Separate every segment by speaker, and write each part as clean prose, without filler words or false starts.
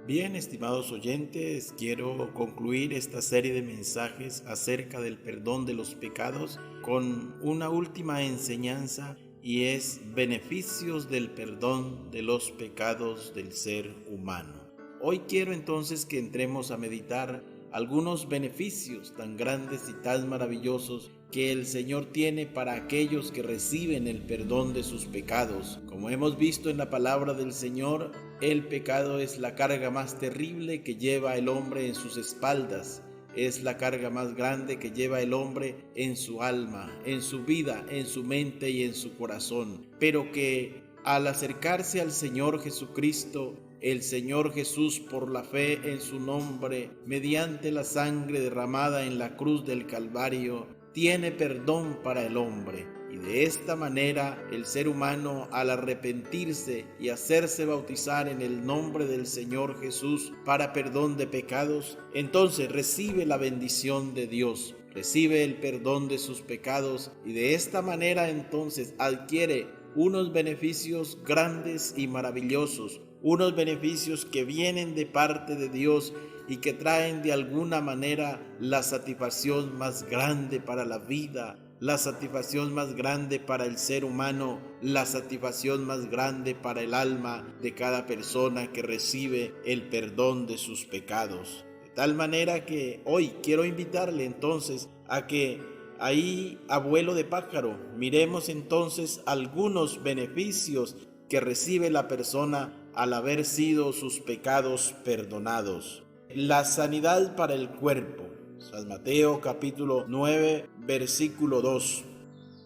Speaker 1: Bien, estimados oyentes, quiero concluir esta serie de mensajes acerca del perdón de los pecados con una última enseñanza y es beneficios del perdón de los pecados del ser humano. Hoy quiero entonces que entremos a meditar algunos beneficios tan grandes y tan maravillosos que el Señor tiene para aquellos que reciben el perdón de sus pecados. Como hemos visto en la palabra del Señor, el pecado es la carga más terrible que lleva el hombre en sus espaldas. Es la carga más grande que lleva el hombre en su alma, en su vida, en su mente y en su corazón. Pero que al acercarse al Señor Jesucristo, el Señor Jesús, por la fe en su nombre, mediante la sangre derramada en la cruz del Calvario, tiene perdón para el hombre. Y de esta manera el ser humano, al arrepentirse y hacerse bautizar en el nombre del Señor Jesús para perdón de pecados, entonces recibe la bendición de Dios, recibe el perdón de sus pecados y de esta manera entonces adquiere unos beneficios grandes y maravillosos, unos beneficios que vienen de parte de Dios y que traen de alguna manera la satisfacción más grande para la vida, la satisfacción más grande para el ser humano, la satisfacción más grande para el alma de cada persona que recibe el perdón de sus pecados. De tal manera que hoy quiero invitarle entonces a que ahí, abuelo de pájaro, miremos entonces algunos beneficios que recibe la persona al haber sido sus pecados perdonados. La sanidad para el cuerpo. San Mateo capítulo 9, versículo 2.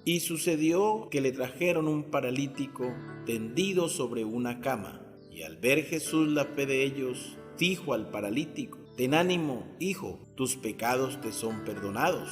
Speaker 1: Y sucedió que le trajeron un paralítico tendido sobre una cama. Y al ver Jesús la fe de ellos, dijo al paralítico: ten ánimo, hijo, tus pecados te son perdonados.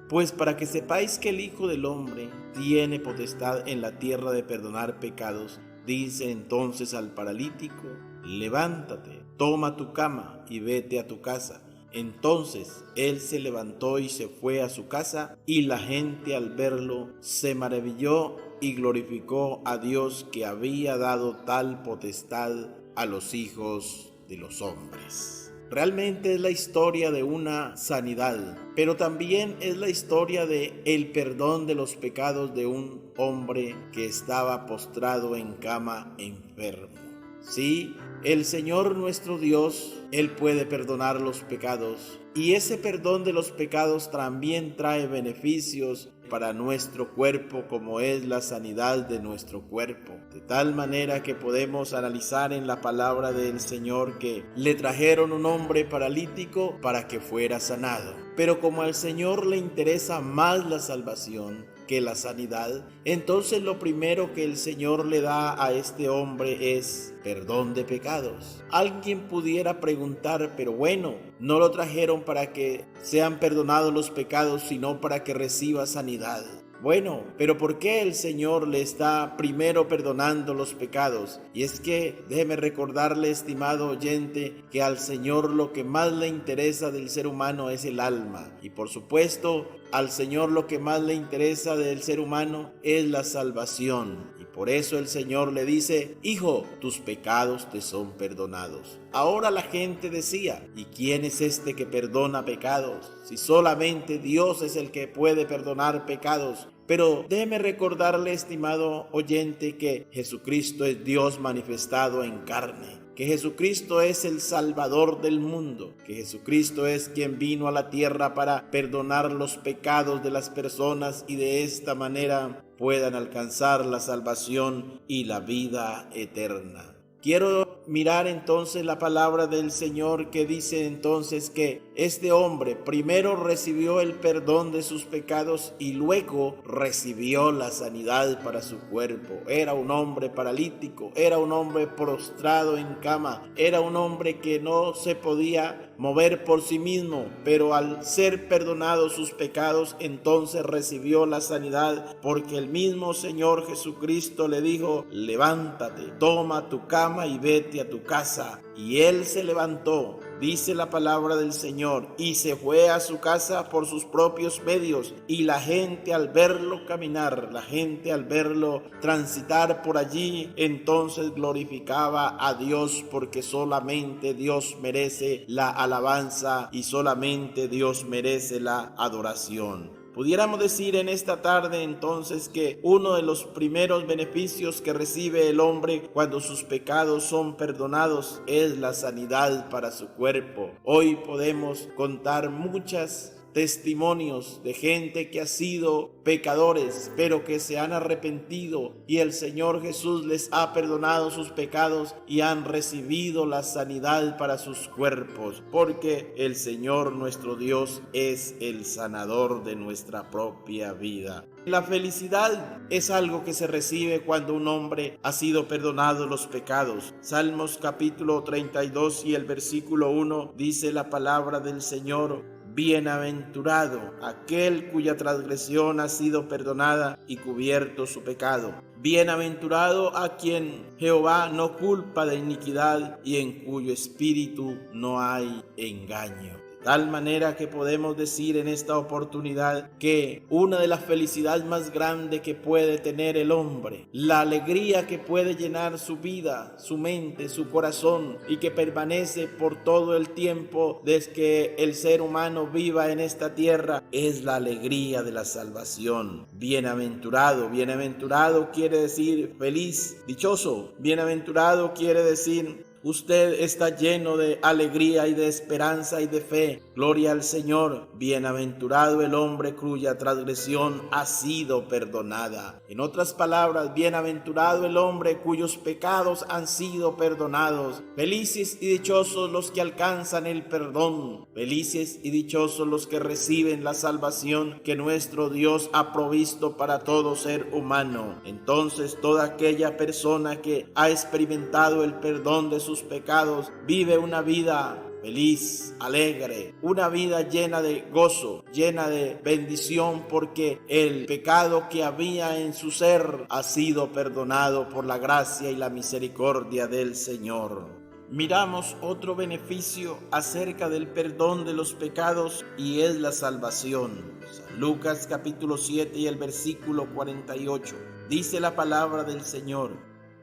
Speaker 1: Pues para que sepáis que el Hijo del Hombre tiene potestad en la tierra de perdonar pecados, dice entonces al paralítico: levántate, toma tu cama y vete a tu casa. Entonces él se levantó y se fue a su casa, y la gente al verlo se maravilló y glorificó a Dios que había dado tal potestad a los hijos de los hombres. Realmente es la historia de una sanidad, pero también es la historia de el perdón de los pecados de un hombre que estaba postrado en cama enfermo. Sí, el Señor nuestro Dios, Él puede perdonar los pecados, y ese perdón de los pecados también trae beneficios para nuestro cuerpo, como es la sanidad de nuestro cuerpo. De tal manera que podemos analizar en la palabra del Señor que le trajeron un hombre paralítico para que fuera sanado. Pero como al Señor le interesa más la salvación que la sanidad, entonces lo primero que el Señor le da a este hombre es perdón de pecados. Alguien pudiera preguntar, pero bueno, no lo trajeron para que sean perdonados los pecados, sino para que reciba sanidad. Bueno, pero ¿por qué el Señor le está primero perdonando los pecados? Y es que déjeme recordarle, estimado oyente, que al Señor lo que más le interesa del ser humano es el alma. Y por supuesto, al Señor lo que más le interesa del ser humano es la salvación. Y por eso el Señor le dice: hijo, tus pecados te son perdonados. Ahora la gente decía: ¿y quién es este que perdona pecados? Si solamente Dios es el que puede perdonar pecados. Pero déjeme recordarle, estimado oyente, que Jesucristo es Dios manifestado en carne, que Jesucristo es el Salvador del mundo, que Jesucristo es quien vino a la tierra para perdonar los pecados de las personas y de esta manera puedan alcanzar la salvación y la vida eterna. Quiero mirar entonces la palabra del Señor, que dice entonces que este hombre primero recibió el perdón de sus pecados y luego recibió la sanidad para su cuerpo. Era un hombre paralítico, era un hombre prostrado en cama, era un hombre que no se podía mover por sí mismo, pero al ser perdonados sus pecados, entonces recibió la sanidad, porque el mismo Señor Jesucristo le dijo: levántate, toma tu cama y vete a tu casa. Y él se levantó, Dice la palabra del Señor, y se fue a su casa por sus propios medios, y la gente al verlo caminar, la gente al verlo transitar por allí, entonces glorificaba a Dios, porque solamente Dios merece la alabanza y solamente Dios merece la adoración. Pudiéramos decir en esta tarde entonces que uno de los primeros beneficios que recibe el hombre cuando sus pecados son perdonados es la sanidad para su cuerpo. Hoy podemos contar muchas testimonios de gente que ha sido pecadores, pero que se han arrepentido y el Señor Jesús les ha perdonado sus pecados y han recibido la sanidad para sus cuerpos, porque el Señor nuestro Dios es el sanador de nuestra propia vida. La felicidad es algo que se recibe cuando un hombre ha sido perdonado los pecados. Salmos capítulo 32 y el versículo 1 dice la palabra del Señor: bienaventurado aquel cuya transgresión ha sido perdonada y cubierto su pecado. Bienaventurado a quien Jehová no culpa de iniquidad y en cuyo espíritu no hay engaño. De tal manera que podemos decir en esta oportunidad que una de las felicidades más grandes que puede tener el hombre, la alegría que puede llenar su vida, su mente, su corazón y que permanece por todo el tiempo desde que el ser humano viva en esta tierra, es la alegría de la salvación. Bienaventurado, bienaventurado quiere decir feliz, dichoso. Bienaventurado quiere decir usted está lleno de alegría y de esperanza y de fe. Gloria al Señor. Bienaventurado el hombre cuya transgresión ha sido perdonada. En otras palabras, bienaventurado el hombre cuyos pecados han sido perdonados. Felices y dichosos los que alcanzan el perdón. Felices y dichosos los que reciben la salvación que nuestro Dios ha provisto para todo ser humano. Entonces, toda aquella persona que ha experimentado el perdón de sus pecados vive una vida feliz, alegre, una vida llena de gozo, llena de bendición, porque el pecado que había en su ser ha sido perdonado por la gracia y la misericordia del Señor. Miramos otro beneficio acerca del perdón de los pecados y es la salvación. San Lucas capítulo 7 y el versículo 48. Dice la palabra del Señor: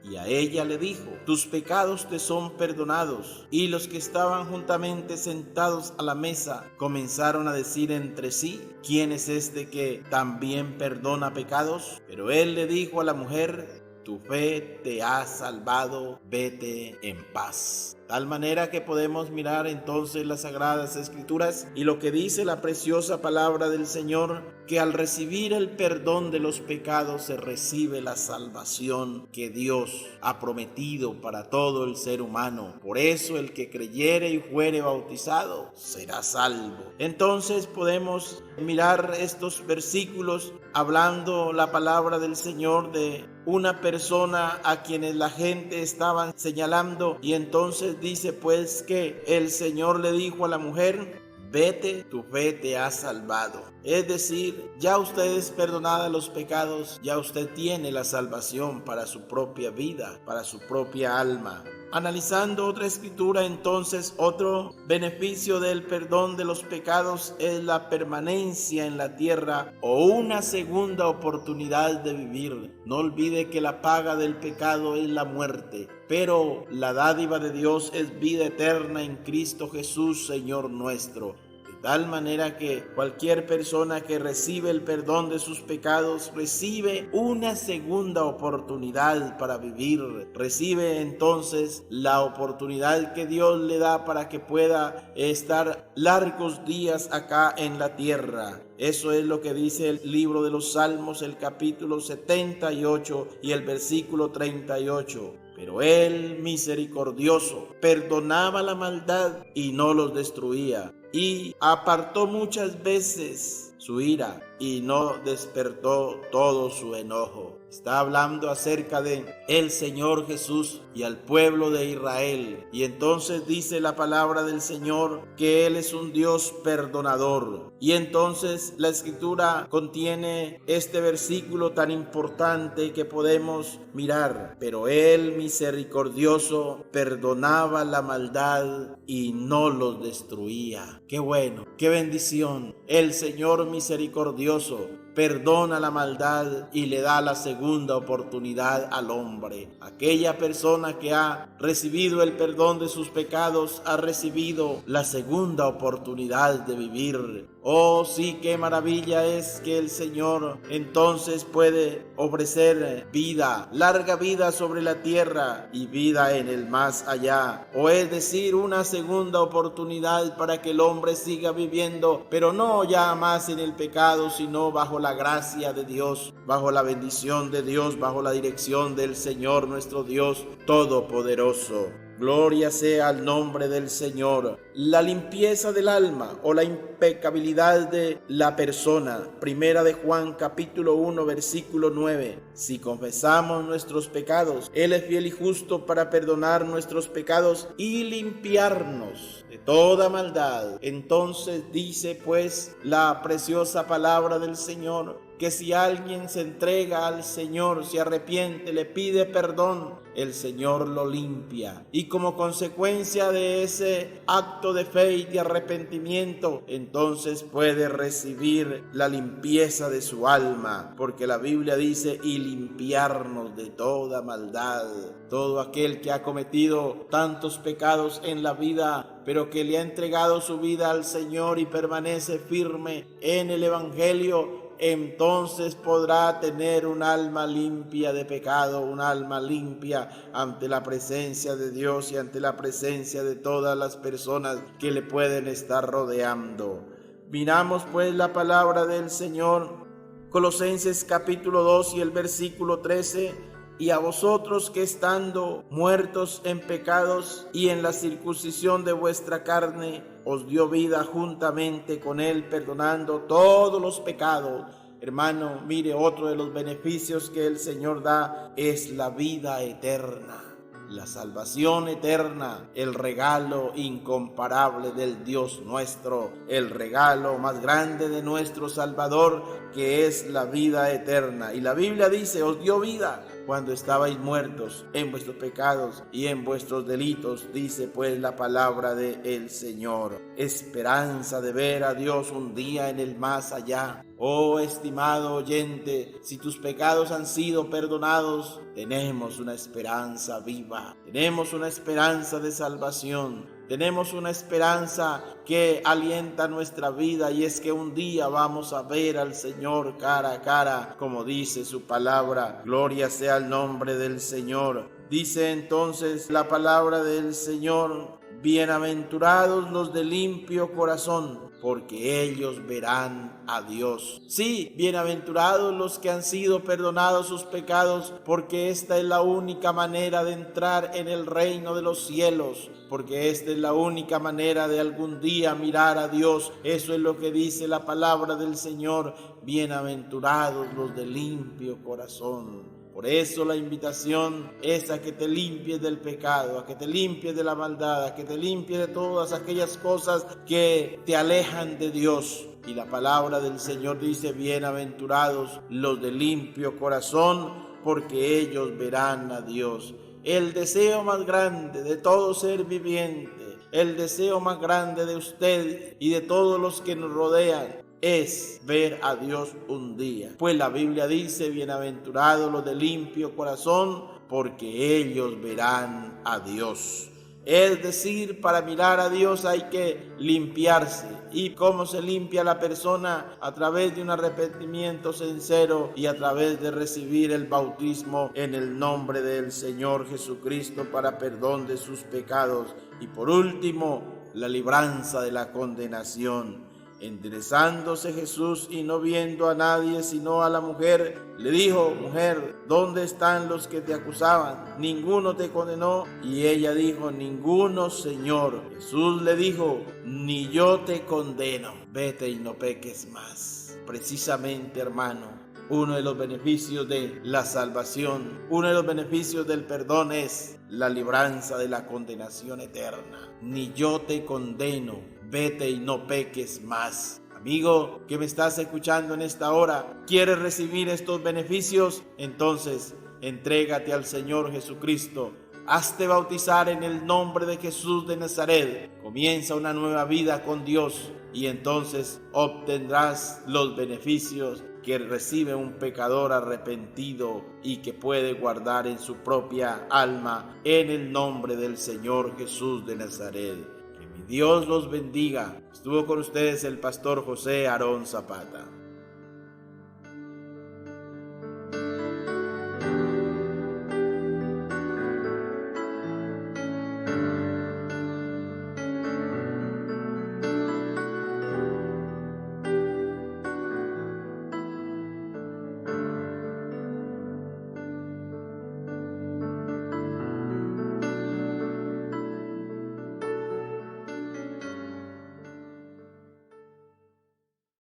Speaker 1: y a ella le dijo: tus pecados te son perdonados. Y los que estaban juntamente sentados a la mesa comenzaron a decir entre sí: ¿quién es este que también perdona pecados? Pero él le dijo a la mujer: tu fe te ha salvado, vete en paz. Tal manera que podemos mirar entonces las Sagradas Escrituras y lo que dice la preciosa palabra del Señor, que al recibir el perdón de los pecados se recibe la salvación que Dios ha prometido para todo el ser humano. Por eso el que creyere y fuere bautizado será salvo. Entonces podemos mirar estos versículos hablando la palabra del Señor de una persona a quienes la gente estaban señalando, y entonces dice pues que el Señor le dijo a la mujer: vete, tu fe te ha salvado. Es decir, ya usted es perdonada de los pecados, ya usted tiene la salvación para su propia vida, para su propia alma. Analizando otra escritura, entonces, otro beneficio del perdón de los pecados es la permanencia en la tierra o una segunda oportunidad de vivir. No olvide que la paga del pecado es la muerte, pero la dádiva de Dios es vida eterna en Cristo Jesús, Señor nuestro. De tal manera que cualquier persona que recibe el perdón de sus pecados recibe una segunda oportunidad para vivir. Recibe entonces la oportunidad que Dios le da para que pueda estar largos días acá en la tierra. Eso es lo que dice el libro de los Salmos, el capítulo 78 y el versículo 38. Pero él, misericordioso, perdonaba la maldad y no los destruía. y apartó muchas veces su ira y no despertó todo su enojo. Está hablando acerca de el Señor Jesús y al pueblo de Israel. Y entonces dice la palabra del Señor que Él es un Dios perdonador. Y entonces la Escritura contiene este versículo tan importante que podemos mirar. Pero Él, misericordioso, perdonaba la maldad y no los destruía. Qué bueno, qué bendición. El Señor misericordioso perdona la maldad y le da la segunda oportunidad al hombre. Aquella persona que ha recibido el perdón de sus pecados ha recibido la segunda oportunidad de vivir. Oh, sí, qué maravilla es que el Señor entonces puede ofrecer vida, larga vida sobre la tierra y vida en el más allá. O es decir, una segunda oportunidad para que el hombre siga viviendo, pero no ya más en el pecado, sino bajo la gracia de Dios, bajo la bendición de Dios, bajo la dirección del Señor nuestro Dios Todopoderoso. Gloria sea al nombre del Señor. La limpieza del alma o la impecabilidad de la persona. Primera de Juan capítulo 1 versículo 9. Si confesamos nuestros pecados, Él es fiel y justo para perdonar nuestros pecados y limpiarnos de toda maldad. Entonces dice pues la preciosa palabra del Señor, que si alguien se entrega al Señor, se arrepiente, le pide perdón, el Señor lo limpia. Y como consecuencia de ese acto de fe y de arrepentimiento, entonces puede recibir la limpieza de su alma, porque la Biblia dice, y limpiarnos de toda maldad. Todo aquel que ha cometido tantos pecados en la vida, pero que le ha entregado su vida al Señor y permanece firme en el Evangelio, entonces podrá tener un alma limpia de pecado, un alma limpia ante la presencia de Dios y ante la presencia de todas las personas que le pueden estar rodeando. Miramos pues la palabra del Señor, Colosenses capítulo 2 y el versículo 13. Y a vosotros que estando muertos en pecados y en la circuncisión de vuestra carne, os dio vida juntamente con Él, perdonando todos los pecados. Hermano, mire, otro de los beneficios que el Señor da es la vida eterna. La salvación eterna, el regalo incomparable del Dios nuestro, el regalo más grande de nuestro Salvador, que es la vida eterna. Y la Biblia dice, os dio vida cuando estabais muertos en vuestros pecados y en vuestros delitos, dice pues la palabra del Señor. Esperanza de ver a Dios un día en el más allá. Oh, estimado oyente, si tus pecados han sido perdonados, tenemos una esperanza viva, tenemos una esperanza de salvación, tenemos una esperanza que alienta nuestra vida, y es que un día vamos a ver al Señor cara a cara, como dice su palabra. Gloria sea el nombre del Señor. Dice entonces la palabra del Señor, bienaventurados los de limpio corazón, porque ellos verán a Dios. Sí, bienaventurados los que han sido perdonados sus pecados, porque esta es la única manera de entrar en el reino de los cielos, porque esta es la única manera de algún día mirar a Dios. Eso es lo que dice la palabra del Señor, bienaventurados los de limpio corazón. Por eso la invitación es a que te limpies del pecado, a que te limpies de la maldad, a que te limpies de todas aquellas cosas que te alejan de Dios. Y la palabra del Señor dice, bienaventurados los de limpio corazón, porque ellos verán a Dios. El deseo más grande de todo ser viviente, el deseo más grande de usted y de todos los que nos rodean, es ver a Dios un día. Pues la Biblia dice, bienaventurados los de limpio corazón, porque ellos verán a Dios. Es decir, para mirar a Dios hay que limpiarse. ¿Y cómo se limpia la persona? A través de un arrepentimiento sincero y a través de recibir el bautismo en el nombre del Señor Jesucristo para perdón de sus pecados. Y por último, la libranza de la condenación. Enderezándose Jesús y no viendo a nadie sino a la mujer, le dijo: Mujer, ¿dónde están los que te acusaban? ¿Ninguno te condenó? Y ella dijo: Ninguno, Señor. Jesús le dijo: Ni yo te condeno. Vete y no peques más. Precisamente, hermano, uno de los beneficios de la salvación, uno de los beneficios del perdón es la libranza de la condenación eterna. Ni yo te condeno, vete y no peques más. Amigo que me estás escuchando en esta hora, ¿quieres recibir estos beneficios? Entonces, entrégate al Señor Jesucristo. Hazte bautizar en el nombre de Jesús de Nazaret. Comienza una nueva vida con Dios y entonces obtendrás los beneficios que recibe un pecador arrepentido y que puede guardar en su propia alma en el nombre del Señor Jesús de Nazaret. Que mi Dios los bendiga. Estuvo con ustedes el pastor José Aarón Zapata.